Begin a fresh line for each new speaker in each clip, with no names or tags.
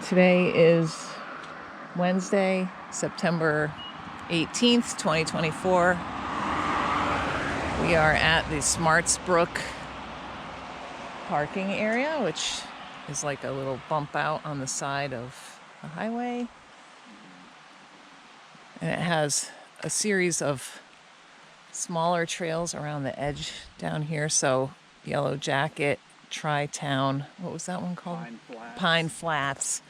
Today is Wednesday, September 18th, 2024. We are at the Brook parking area, which is like a little bump out on the side of the highway. And it has a series of smaller trails around the edge down here. So Yellow Jacket, Tri-Town, what was that one called? Pine Flats.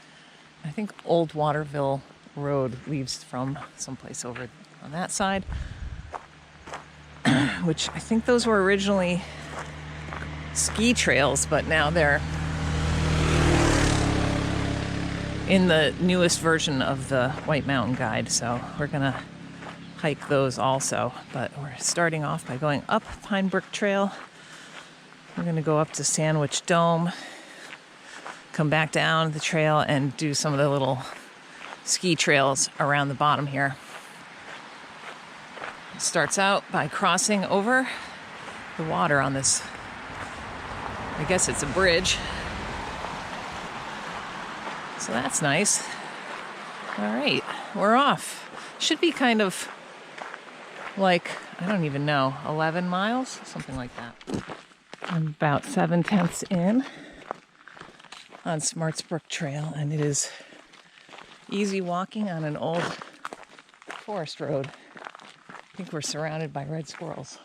I think Old Waterville Road leaves from someplace over on that side, which I think those were originally ski trails, but now they're in the newest version of the White Mountain Guide, so we're gonna hike those also. But we're starting off by going up Pine Brook Trail. We're gonna go up to Sandwich Dome, come back down the trail and do some of the little ski trails around the bottom here. It starts out by crossing over the water on this, I guess it's a bridge. So that's nice. All right, we're off. Should be kind of like, I don't even know, 11 miles, something like that. I'm about 7/10 in on Brook Trail, and it is easy walking on an old forest road. I think we're surrounded by red squirrels.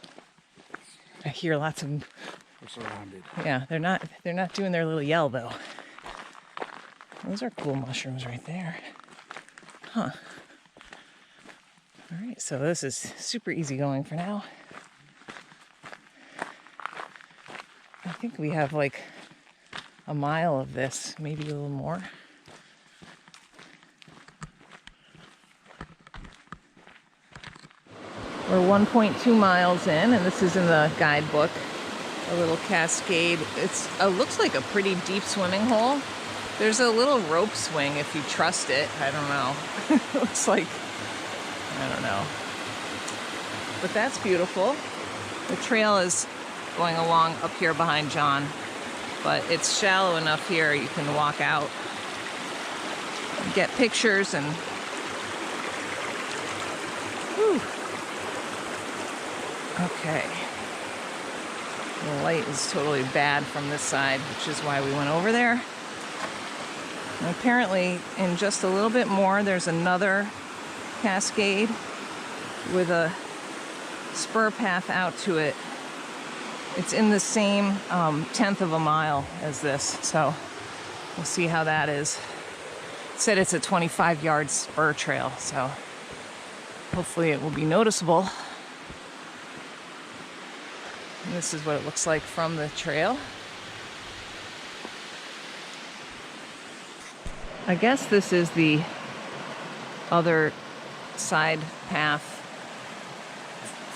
I hear lots of them.
We're surrounded.
Yeah, they're not doing their little yell though. Those are cool mushrooms right there. Huh. All right, so this is super easy going for now. I think we have like a mile of this, maybe a little more. We're 1.2 miles in, and this is in the guidebook. A little cascade. It looks like a pretty deep swimming hole. There's a little rope swing if you trust it. I don't know. It looks like, I don't know. But that's beautiful. The trail is going along up here behind John, but it's shallow enough here you can walk out and get pictures and whew. Okay. The light is totally bad from this side, which is why we went over there. And apparently in just a little bit more there's another cascade with a spur path out to it. It's in the same 10th of a mile as this, so we'll see how that is. It said it's a 25-yard spur trail, so hopefully it will be noticeable. And this is what it looks like from the trail. I guess this is the other side path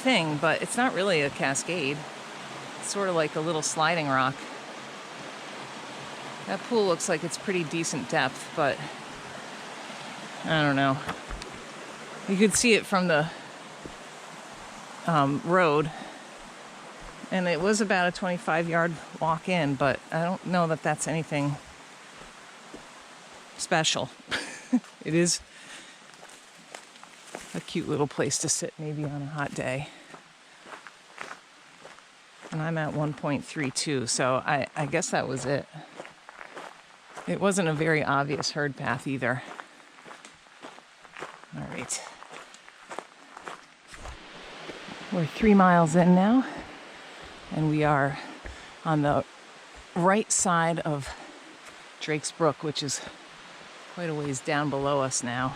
thing, but it's not really a cascade. Sort of like a little sliding rock. That pool looks like it's pretty decent depth, but I don't know. You could see it from the road, and it was about a 25-yard walk in, but I don't know that that's anything special. It is a cute little place to sit maybe on a hot day. And I'm at 1.32, so I guess that was it. It wasn't a very obvious herd path either. All right. We're 3 miles in now, and we are on the right side of Drake's Brook, which is quite a ways down below us now.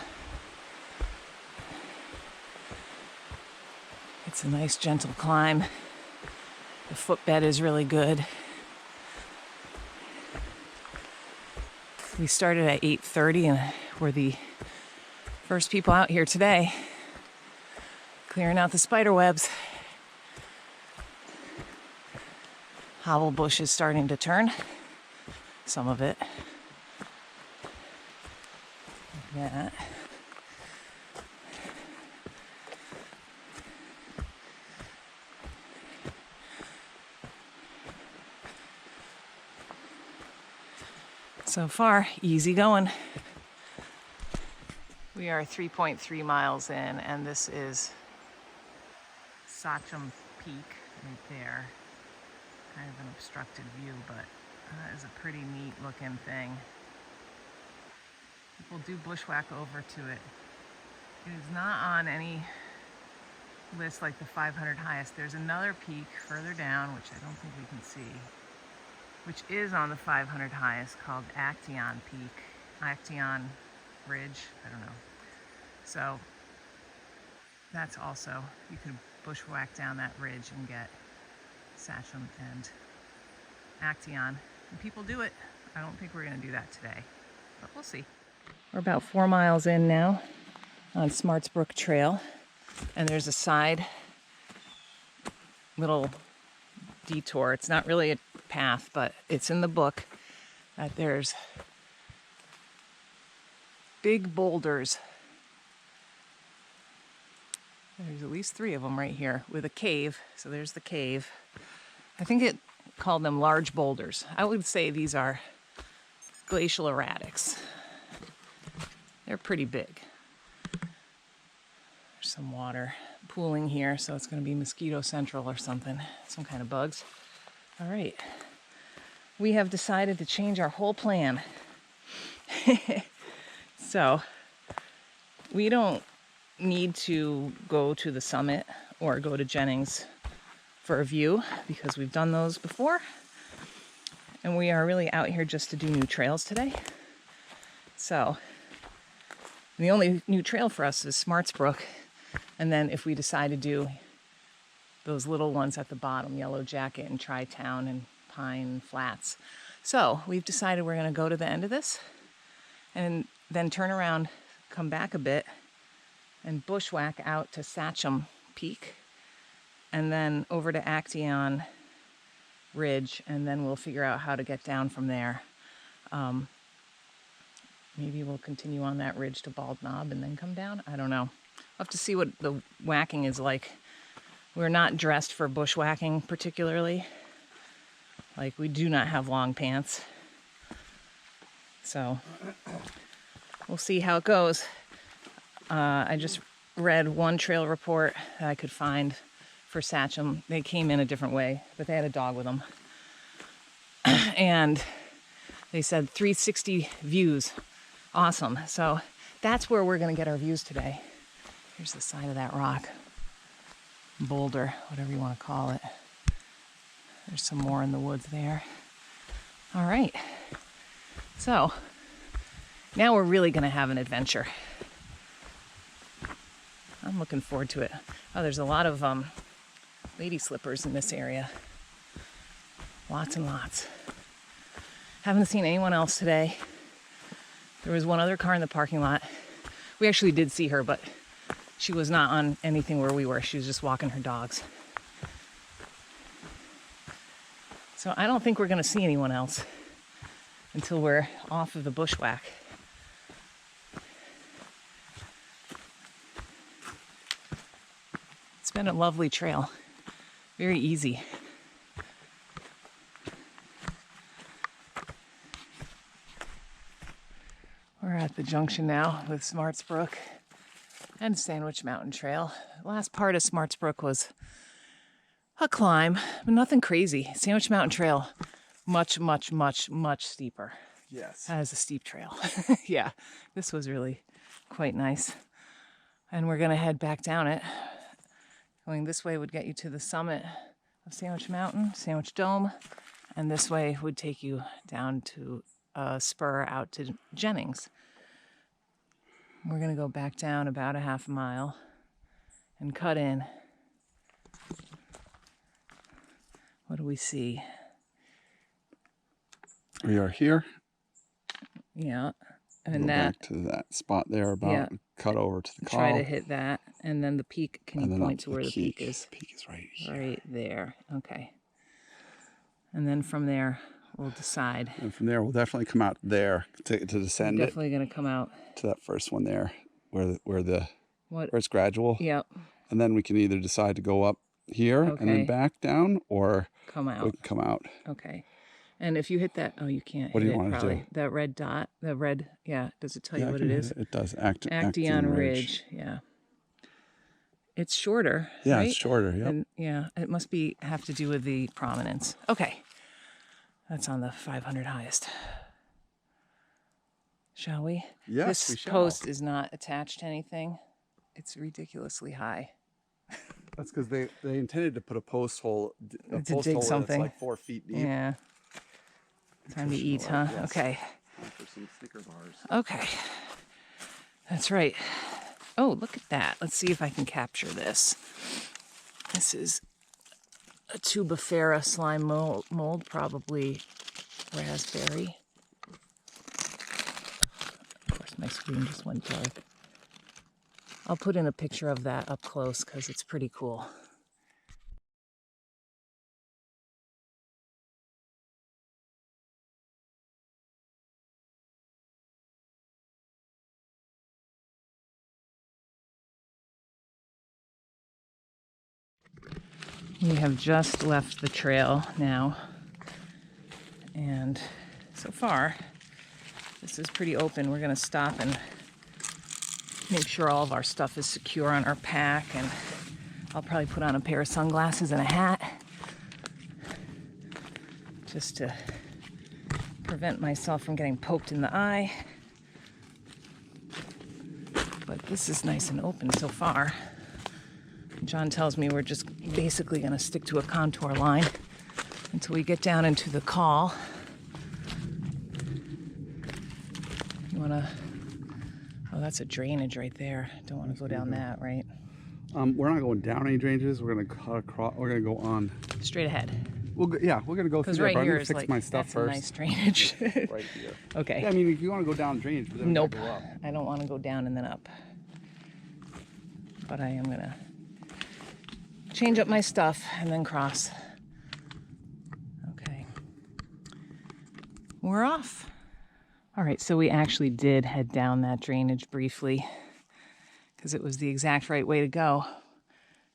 It's a nice gentle climb. The footbed is really good. We started at 8:30 and we're the first people out here today, clearing out the spider webs. Hobble bush is starting to turn, some of it. Like that. So far, easy going. We are 3.3 miles in, and this is Sachem Peak right there. Kind of an obstructed view, but that is a pretty neat looking thing. People do bushwhack over to it. It is not on any list like the 500 highest. There's another peak further down, which I don't think we can see, which is on the 500 highest, called Acteon Peak, Acteon Ridge, I don't know. So that's also, you could bushwhack down that ridge and get Sachem and Acteon. And people do it. I don't think we're going to do that today, but we'll see. We're about 4 miles in now on Brook Trail, and there's a side little detour. It's not really a path, but it's in the book that there's big boulders. There's at least 3 of them right here with a cave. So there's the cave. I think it called them large boulders. I would say these are glacial erratics. They're pretty big. There's some water pooling here, so it's going to be mosquito central or something. Some kind of bugs. All right. We have decided to change our whole plan. So we don't need to go to the summit or go to Jennings for a view because we've done those before. And we are really out here just to do new trails today. So the only new trail for us is Brook. And then if we decide to do those little ones at the bottom, Yellow Jacket and Tri-Town and Pine Flats. So we've decided we're going to go to the end of this and then turn around, come back a bit, and bushwhack out to Sachem Peak, and then over to Acteon Ridge, and then we'll figure out how to get down from there. Maybe we'll continue on that ridge to Bald Knob and then come down. I don't know. We'll have to see what the whacking is like. We're not dressed for bushwhacking particularly. Like, we do not have long pants. So we'll see how it goes. I just read one trail report that I could find for Sachem. They came in a different way, but they had a dog with them. And they said 360 views. Awesome. So that's where we're going to get our views today. Here's the side of that rock. Boulder, whatever you want to call it. There's some more in the woods there. All right. So now we're really going to have an adventure. I'm looking forward to it. Oh, there's a lot of lady slippers in this area. Lots and lots. Haven't seen anyone else today. There was one other car in the parking lot. We actually did see her, but she was not on anything where we were. She was just walking her dogs. So I don't think we're going to see anyone else until we're off of the bushwhack. It's been a lovely trail. Very easy. We're at the junction now with Brook and Sandwich Mountain Trail. The last part of Brook was a climb, but nothing crazy. Sandwich Mountain Trail, much, much, much, much steeper.
Yes.
That is a steep trail. Yeah, this was really quite nice. And we're going to head back down it. Going this way would get you to the summit of Sandwich Mountain, Sandwich Dome, and this way would take you down to a spur out to Jennings. We're going to go back down about a half mile and cut in. What do we see?
We are here.
Yeah. And
go
that,
back to that spot there about cut over to the call.
Try to hit that. And then the peak, can you point to where the peak is?
The peak is right here.
Right there. Okay. And then from there, we'll decide.
And from there, we'll definitely come out there to descend
We're definitely going to come out
to that first one there where
what?
it's gradual.
Yep.
And then we can either decide to go up here and then back down, or
come out.
we can come out.
Okay. And if you hit that, oh, you can't
What do
hit
you
it
want to
probably.
do?
That red dot, the red, yeah, does it tell you
I
what
can
it
hit
is?
It does.
Acteon Ridge, yeah. It's shorter,
Yeah,
right?
it's shorter, yep.
And yeah, it must have to do with the prominence. Okay, that's on the 500 highest. Shall we?
Yes, we
This
shall.
post is not attached to anything. It's ridiculously high.
That's because they intended to put a post hole
To dig
that's
something.
like 4 feet deep.
Yeah. Time to eat, huh?
Yes.
Okay.
Time for some Snicker bars.
Okay. That's right. Oh, look at that. Let's see if I can capture this. This is a tubifera slime mold, probably raspberry. Of course, my screen just went dark. I'll put in a picture of that up close because it's pretty cool. We have just left the trail now, and so far this is pretty open. We're going to stop and make sure all of our stuff is secure on our pack, and I'll probably put on a pair of sunglasses and a hat just to prevent myself from getting poked in the eye. But this is nice and open so far. John tells me we're just basically going to stick to a contour line until we get down into the call. You want to... Oh, that's a drainage right there. Don't want to go down that, right?
We're not going down any drainages. We're gonna cut across. We're gonna go on
Straight ahead.
we're gonna go through
Because
there.
right
But I'm
here
gonna
is
fix
like,
my stuff
that's
first.
a nice drainage.
Right here.
Okay.
Yeah, I mean, if you want to go down drainage, but then
Nope.
go up.
I don't want to go down and then up. But I am going to change up my stuff and then cross. Okay. We're off. All right, so we actually did head down that drainage briefly because it was the exact right way to go.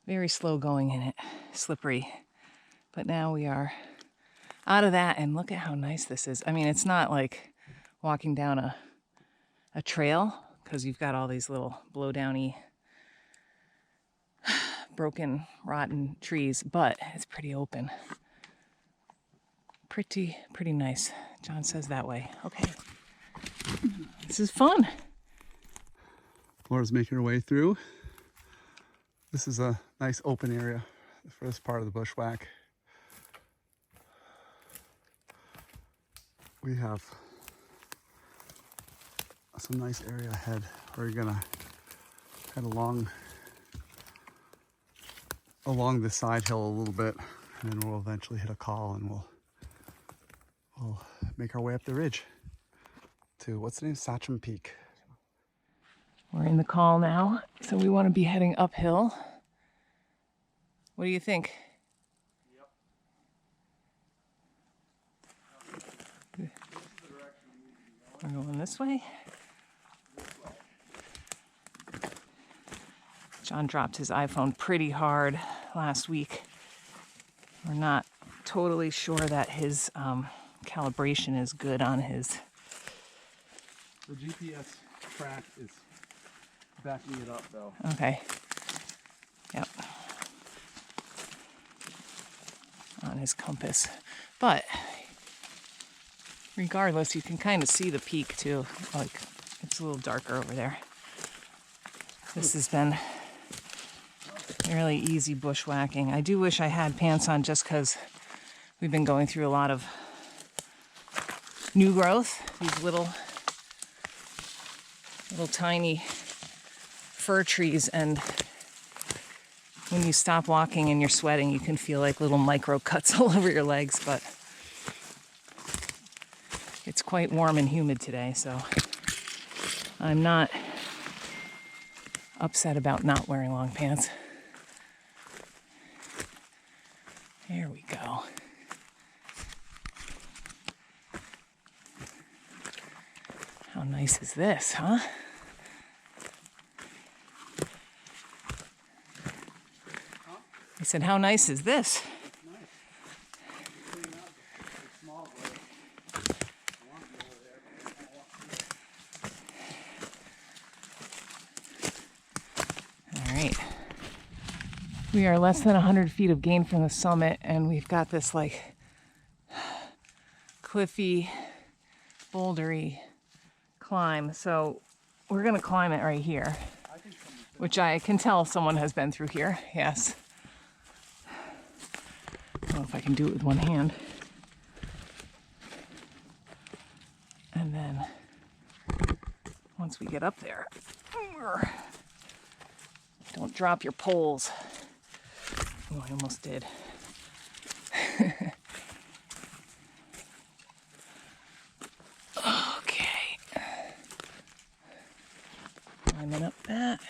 Very slow going in it, slippery. But now we are out of that, and look at how nice this is. I mean, it's not like walking down a trail because you've got all these little blow-downy, broken, rotten trees, but it's pretty open. Pretty nice. John says that way. Okay. This is fun.
Laura's making her way through. This is a nice open area for this part of the bushwhack. We have some nice area ahead. We're gonna head along the side hill a little bit, and then we'll eventually hit a call, and we'll make our way up the ridge to, what's the name? Sachem Peak.
We're in the call now, so we want to be heading uphill. What do you think? Yep. We're going this way? John dropped his iPhone pretty hard last week. We're not totally sure that his calibration is good on his...
The GPS track is backing it up, though.
Okay. Yep. On his compass. But regardless, you can kind of see the peak too. Like, it's a little darker over there. This has been really easy bushwhacking. I do wish I had pants on just because we've been going through a lot of new growth. These little tiny fir trees, and when you stop walking and you're sweating, you can feel like little micro cuts all over your legs, but it's quite warm and humid today, so I'm not upset about not wearing long pants. There we go. How nice is this, huh? I said, how nice is this? We are less than 100 feet of gain from the summit, and we've got this like cliffy, bouldery climb. So we're gonna climb it right here, which I can tell someone has been through here. Yes. I don't know if I can do it with one hand. And then once we get up there, don't drop your poles. Oh, I almost did. Okay. Climbing up that.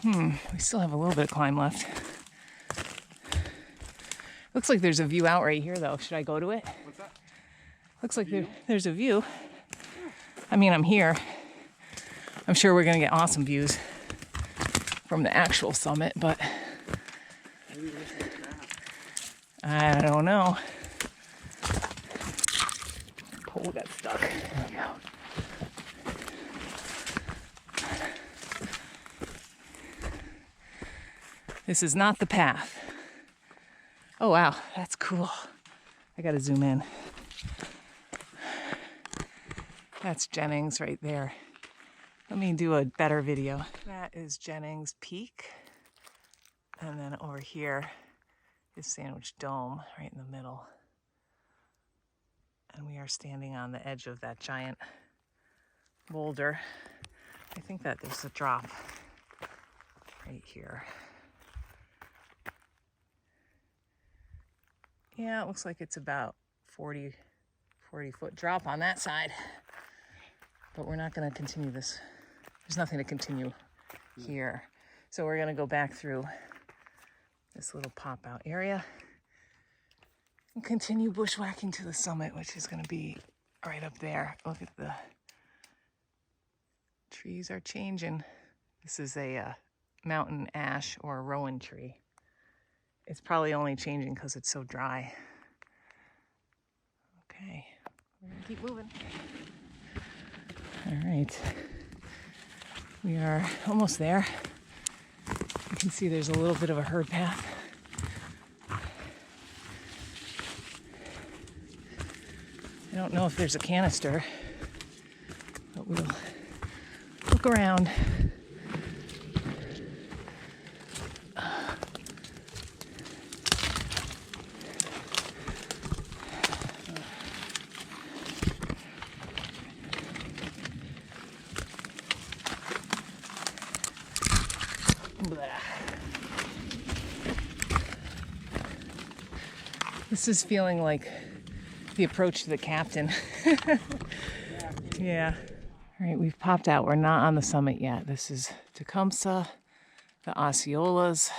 We still have a little bit of climb left. Looks like there's a view out right here, though. Should I go to it?
What's that?
Looks like there's a view. I mean, I'm here. I'm sure we're going to get awesome views from the actual summit, but I don't know. Pole got stuck. There we go. This is not the path. Oh, wow, that's cool. I gotta zoom in. That's Jennings right there. Let me do a better video. That is Jennings Peak. And then over here is Sandwich Dome, right in the middle. And we are standing on the edge of that giant boulder. I think that there's a drop right here. Yeah, it looks like it's about 40 foot drop on that side. But we're not gonna continue this. There's nothing to continue here. So we're gonna go back through this little pop-out area and continue bushwhacking to the summit, which is gonna be right up there. Look at the trees are changing. This is a mountain ash or a rowan tree. It's probably only changing because it's so dry. Okay, we're gonna keep moving. All right, we are almost there. You can see there's a little bit of a herd path. I don't know if there's a canister, but we'll look around. This is feeling like the approach to the captain. Yeah. All right, we've popped out. We're not on the summit yet. This is Tecumseh, the Osceolas.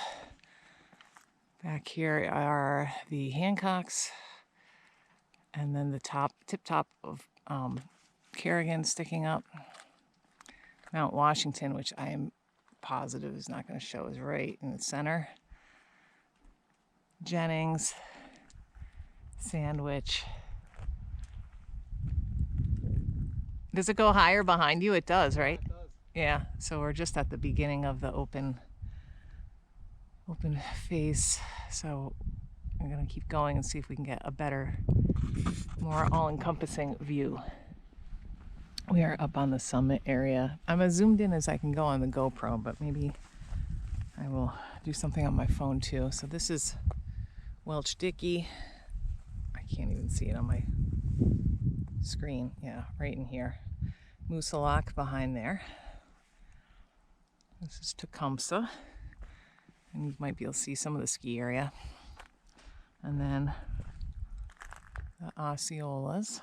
Back here are the Hancocks. And then the tip top of Kerrigan sticking up. Mount Washington, which I am positive is not going to show, is right in the center. Jennings, Sandwich. Does it go higher behind you? It does, right?
It does.
Yeah, so we're just at the beginning of the open face. So we're gonna keep going and see if we can get a better, more all-encompassing view. We are up on the summit area. I'm as zoomed in as I can go on the GoPro, but maybe I will do something on my phone too. So this is Welch Dickey. I can't even see it on my screen. Yeah, right in here. Moosilauke behind there. This is Tecumseh. And you might be able to see some of the ski area. And then the Osceolas.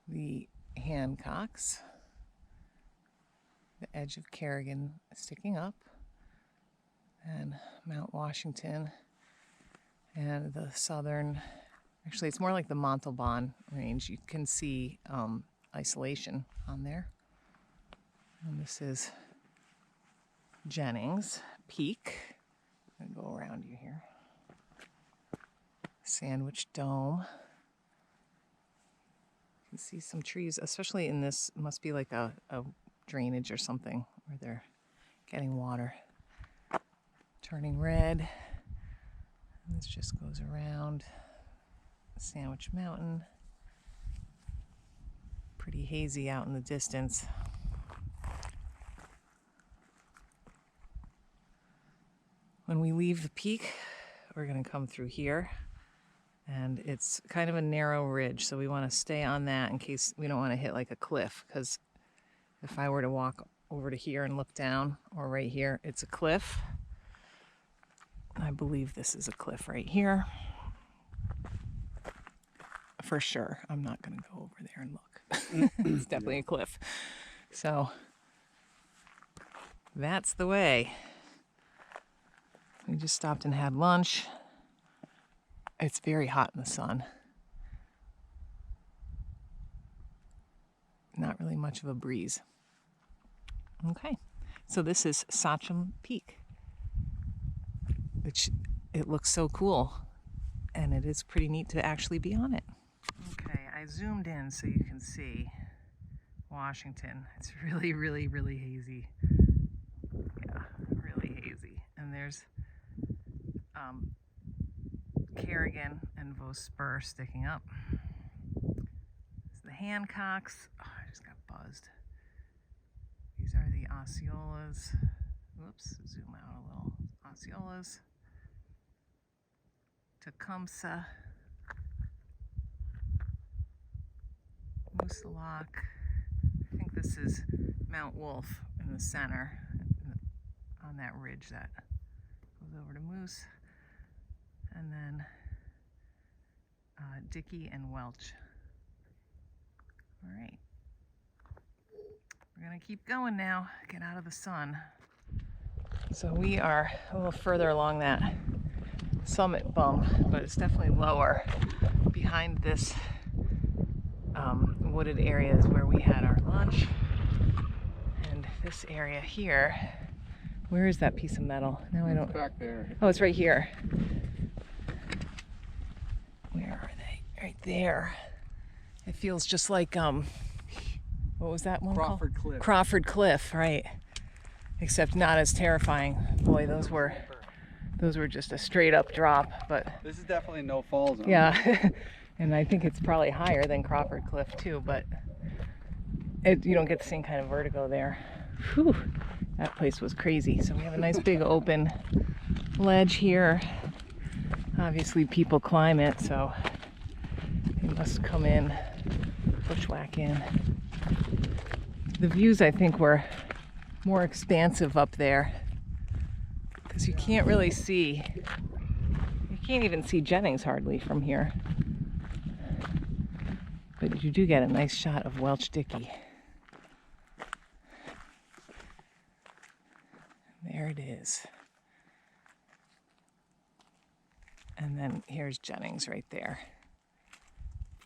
The Hancocks. The edge of Kerrigan sticking up. And Mount Washington. And the southern, actually it's more like the Montalban range. You can see isolation on there. And this is Jennings Peak. I'm gonna go around you here. Sandwich Dome. You can see some trees, especially in this, must be like a drainage or something where they're getting water. Turning red. And this just goes around Sandwich Mountain. Pretty hazy out in the distance. When we leave the peak, we're going to come through here, and it's kind of a narrow ridge, so we want to stay on that in case we don't want to hit like a cliff, because if I were to walk over to here and look down, or right here, it's a cliff. I believe this is a cliff right here. For sure. I'm not going to go over there and look. It's definitely a cliff. So that's the way. We just stopped and had lunch. It's very hot in the sun. Not really much of a breeze. Okay, so this is Sachem Peak, which it looks so cool, and it is pretty neat to actually be on it. Okay, I zoomed in so you can see Washington. It's really, really, really hazy. Yeah, really hazy. And there's Kerrigan and Vos Spur sticking up. It's the Hancocks. Oh, I just got buzzed. These are the Osceolas. Whoops, zoom out a little. Osceolas. Tecumseh. Moosilauke. I think this is Mount Wolf in the center, on that ridge that goes over to Moose. And then Dickey and Welch. All right. We're gonna keep going now, get out of the sun. So we are a little further along that summit bump, but it's definitely lower. Behind this wooded area is where we had our lunch. And this area here, where is that piece of metal? Now I don't.
It's back there.
Oh, it's right here. Where are they? Right there. It feels just like what was that one
Crawford
called?
Cliff.
Crawford Cliff, right? Except not as terrifying. Boy, those were just a straight up drop. But
This is definitely no fall zone.
yeah, and I think it's probably higher than Crawford Cliff too. But you don't get the same kind of vertigo there. Whew, that place was crazy. So we have a nice big open ledge here. Obviously, people climb it, so they must come in, bushwhack in. The views, I think, were more expansive up there because you can't really see. You can't even see Jennings hardly from here. But you do get a nice shot of Welch Dickey. There it is. And then here's Jennings right there.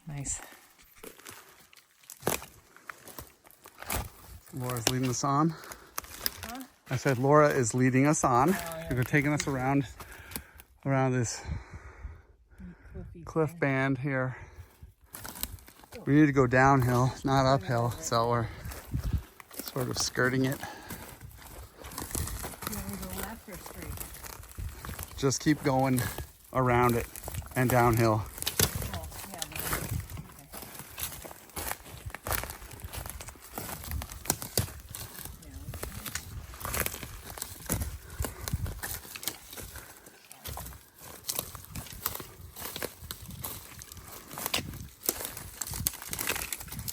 Nice.
Laura's leading us on.
Huh?
I said Laura is leading us on.
Oh, yeah.
They're taking us around this cliff band here. We need to go downhill, not uphill, so we're sort of skirting it.
You want me to go left or straight?
Just keep going around it and downhill.
Oh, yeah, okay.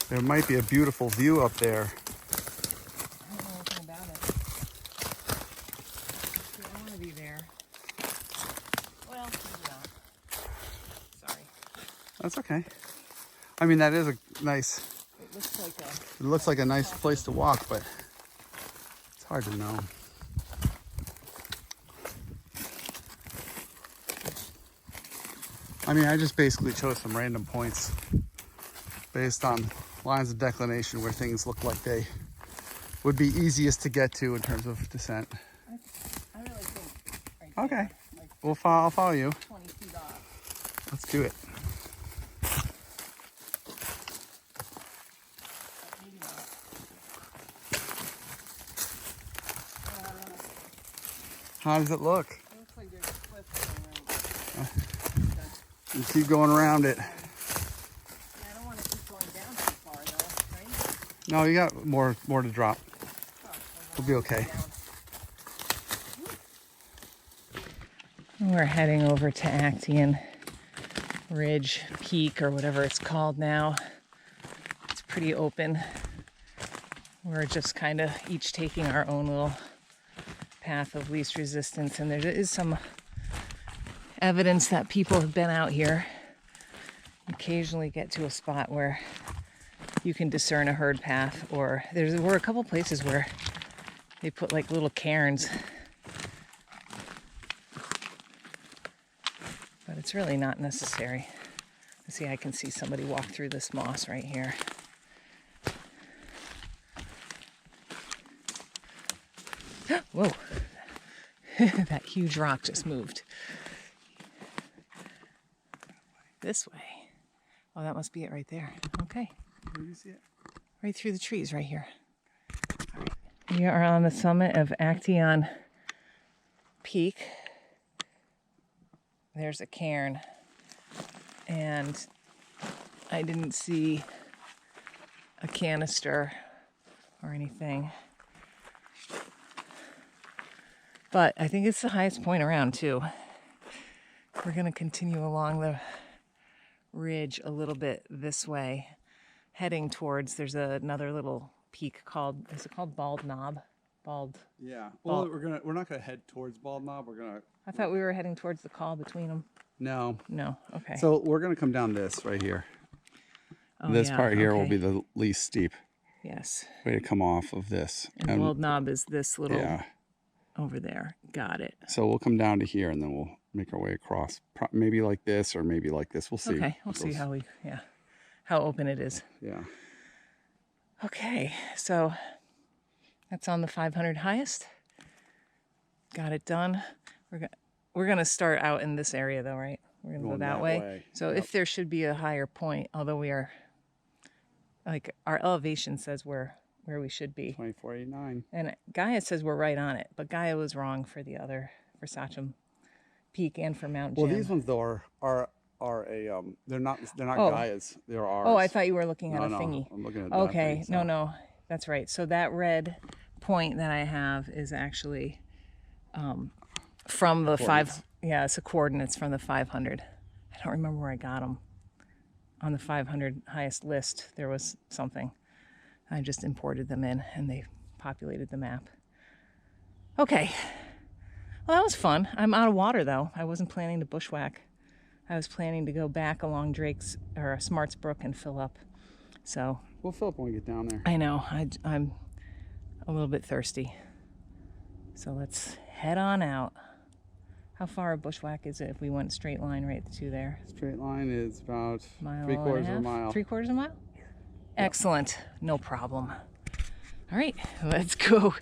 There might be a beautiful view up there.
I don't know anything about it. See, I want to be there. Well, maybe not. Sorry.
That's okay. I mean, that is a nice,
It looks like a
nice place to walk, but it's hard to know. I mean, I just basically chose some random points based on lines of declination where things look like they would be easiest to get to in terms of descent.
I really think right
Okay.
there, like
I'll follow you.
20 feet off.
Let's do it. How does it look?
It looks like there's a cliff going right.
You keep going around it.
Yeah, I don't want to keep going down too far though, right?
No, you got more to drop.
Oh,
We'll be okay.
We're heading over to Acteon Ridge Peak or whatever it's called now. It's pretty open. We're just kind of each taking our own little path of least resistance, and there is some evidence that people have been out here. Occasionally get to a spot where you can discern a herd path, or there were a couple places where they put like little cairns, but it's really not necessary. See, I can see somebody walk through this moss right here. Whoa. That huge rock just moved. This way. Oh, that must be it right there. Okay.
Where do you see it?
Right through the trees right here. All right. We are on the summit of Acteon Peak. There's a cairn. And I didn't see a canister or anything. But I think it's the highest point around too. We're going to continue along the ridge a little bit this way, heading towards, there's another little peak called, is it called Bald Knob?
Yeah. Well, we're not gonna head towards Bald Knob.
I thought we were heading towards the call between them.
No.
Okay.
So we're gonna come down this right here.
Oh,
This
yeah,
part here will
okay.
be the least steep
Yes.
way to come off of this.
And Bald Knob is this little
Yeah.
over there. Got it.
So we'll come down to here and then we'll make our way across. Maybe like this or maybe like this. We'll see.
Okay, we'll see how open it is.
Yeah.
Okay, so that's on the 500 highest. Got it done. We're gonna start out in this area though, right? We're gonna go
Going
that
that
way.
way.
So
Yep.
if there should be a higher point, although we are, like, our elevation says we're where we should be.
2489.
And Gaia says we're right on it, but Gaia was wrong for for Sachem Peak and for Mount Jim.
Well, these ones though are they're not
Oh.
Gaia's. They're ours.
Oh, I thought you were looking at
No,
a
no,
thingy.
I'm looking at that
Okay,
thing, so.
no, that's right. So that red point that I have is actually from the
Coordinates.
it's the coordinates from the 500. I don't remember where I got them. On the 500 highest list, there was something. I just imported them in and they populated the map. Okay. Well, that was fun. I'm out of water though. I wasn't planning to bushwhack. I was planning to go back along Smarts Brook and fill up. So
We'll fill up when we get down there.
I know I'm a little bit thirsty. So let's head on out. How far a bushwhack is it if we went straight line right to there?
Straight line is about
Mile
3/4
and
of a mile.
3/4 of a mile? Excellent. No problem. All right, let's go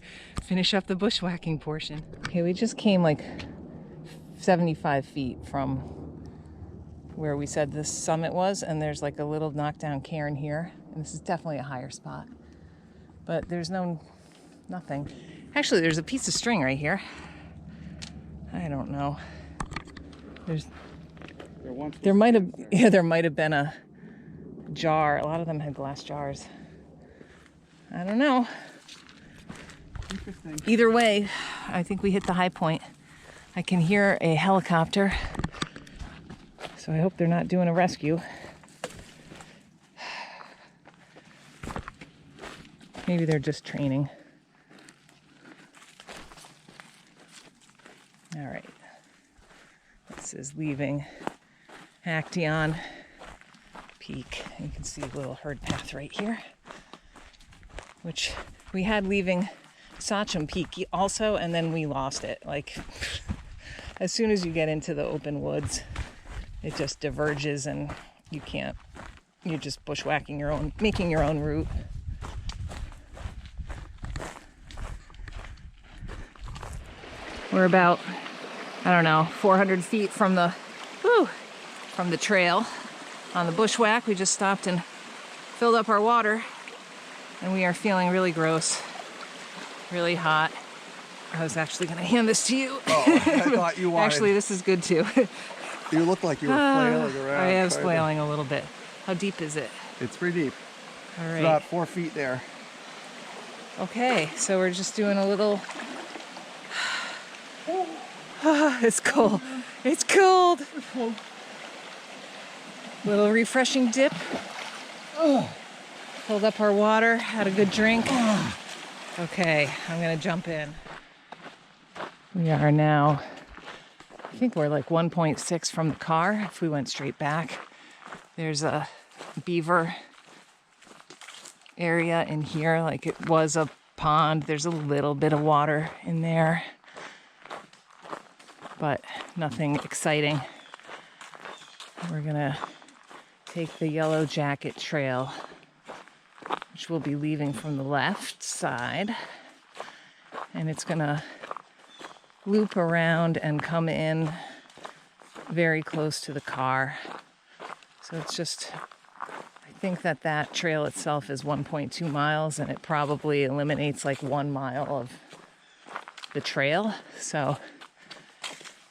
finish up the bushwhacking portion. Okay, we just came like 75 feet from where we said this summit was, and there's like a little knockdown cairn here, and this is definitely a higher spot. But there's nothing. Actually, there's a piece of string right here. I don't know. There might have been a jar. A lot of them had glass jars. I don't know.
Interesting.
Either way, I think we hit the high point. I can hear a helicopter, so I hope they're not doing a rescue. Maybe they're just training. All right. This is leaving Acteon Peak. You can see a little herd path right here, which we had leaving Sachem Peak also, and then we lost it. Like, as soon as you get into the open woods, it just diverges and you're just bushwhacking making your own route. We're about, I don't know, 400 feet from the from the trail. On the bushwhack, we just stopped and filled up our water, and we are feeling really gross, really hot. I was actually going to hand this to you.
Oh, I thought you wanted...
Actually, this is good too.
You look like you were flailing around.
I am flailing a little bit. How deep is it?
It's pretty deep.
All right.
It's about 4 feet there.
Okay, so we're just doing a little... It's cold. It's cold. Little refreshing dip. Filled up our water, had a good drink. Okay, I'm gonna jump in. We are now, I think we're like 1.6 from the car if we went straight back. There's a beaver area in here, like it was a pond. There's a little bit of water in there, but nothing exciting. We're gonna take the Yellow Jacket Trail, which we'll be leaving from the left side, and it's gonna loop around and come in very close to the car. So it's just, I think that trail itself is 1.2 miles, and it probably eliminates like 1 mile of the trail, so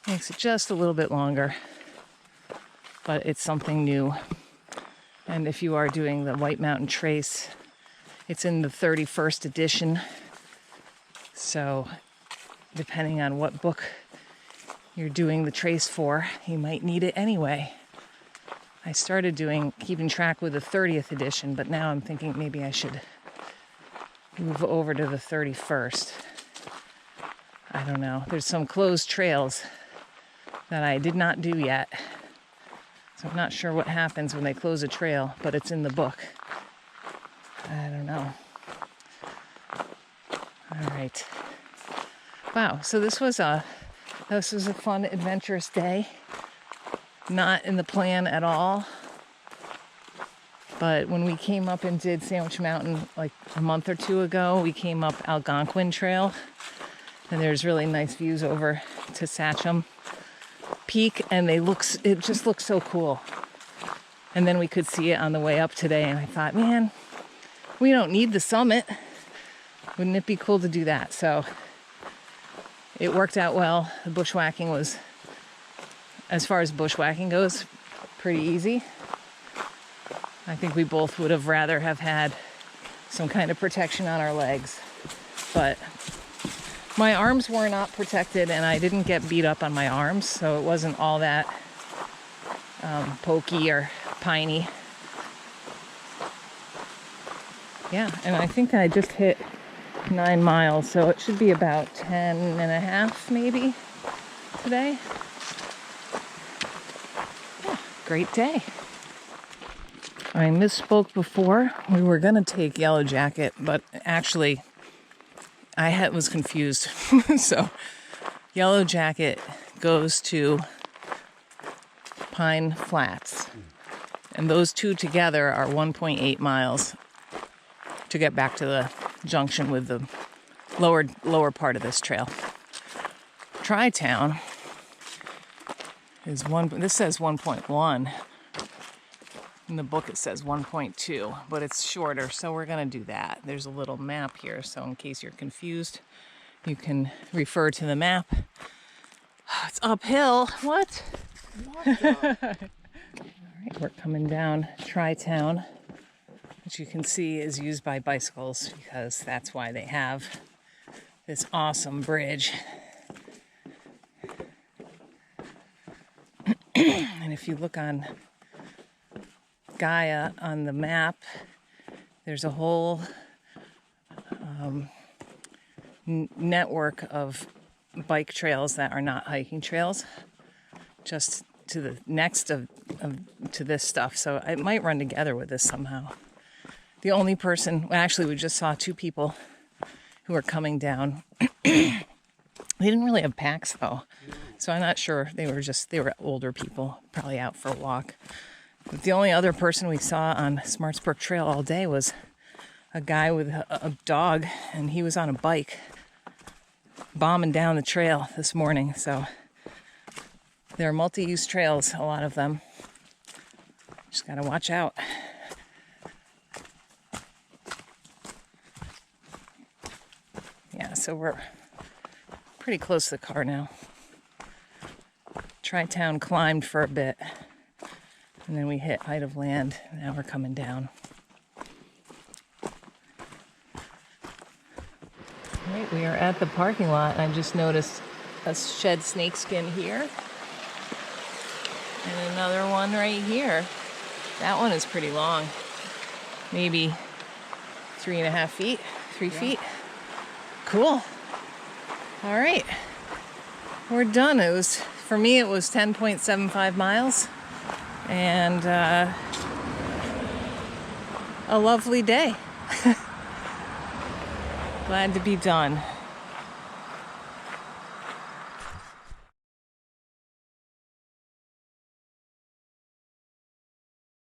makes it just a little bit longer, but it's something new. And if you are doing the White Mountain Trace, it's in the 31st edition, so depending on what book you're doing the trace for, you might need it anyway. I started keeping track with the 30th edition, but now I'm thinking maybe I should move over to the 31st. I don't know. There's some closed trails that I did not do yet, so I'm not sure what happens when they close a trail, but it's in the book. I don't know. All right. Wow, so this was a fun, adventurous day. Not in the plan at all. But when we came up and did Sandwich Mountain like a month or two ago, we came up Algonquin Trail. And there's really nice views over to Sachem Peak, and it just looks so cool. And then we could see it on the way up today, and I thought, man, we don't need the summit. Wouldn't it be cool to do that? So it worked out well. The bushwhacking was, as far as bushwhacking goes, pretty easy. I think we both would have rather have had some kind of protection on our legs. But my arms were not protected, and I didn't get beat up on my arms, so it wasn't all that pokey or piney. Yeah, and I think I just hit 9 miles, so it should be about 10 and a half maybe today. Yeah, great day. I misspoke before. We were gonna take Yellow Jacket, but actually I was confused. So Yellow Jacket goes to Pine Flats, and those two together are 1.8 miles to get back to the junction with the lower part of this trail. Tri-Town is this says 1.1. In the book it says 1.2, but it's shorter, so we're gonna do that. There's a little map here, so in case you're confused, you can refer to the map. It's uphill. What? All right, we're coming down Tri-Town, which you can see is used by bicycles because that's why they have this awesome bridge. And if you look on Gaia on the map, there's a whole network of bike trails that are not hiking trails, just to the next to this stuff. So it might run together with this somehow. The only person, actually, we just saw 2 people who are coming down. They didn't really have packs though, so I'm not sure. They were older people, probably out for a walk. But the only other person we saw on Smartsburg Trail all day was a guy with a dog, and he was on a bike bombing down the trail this morning. So they're multi-use trails, a lot of them. Gotta watch out. Yeah, so we're pretty close to the car now. Tri-Town climbed for a bit, and then we hit height of land. Now we're coming down. All right, we are at the parking lot. I just noticed a shed snakeskin here, and another one right here. That one is pretty long, maybe 3.5 feet, 3 feet. Cool. All right, we're done. It was, for me, it was 10.75 miles, and a lovely day. Glad to be done.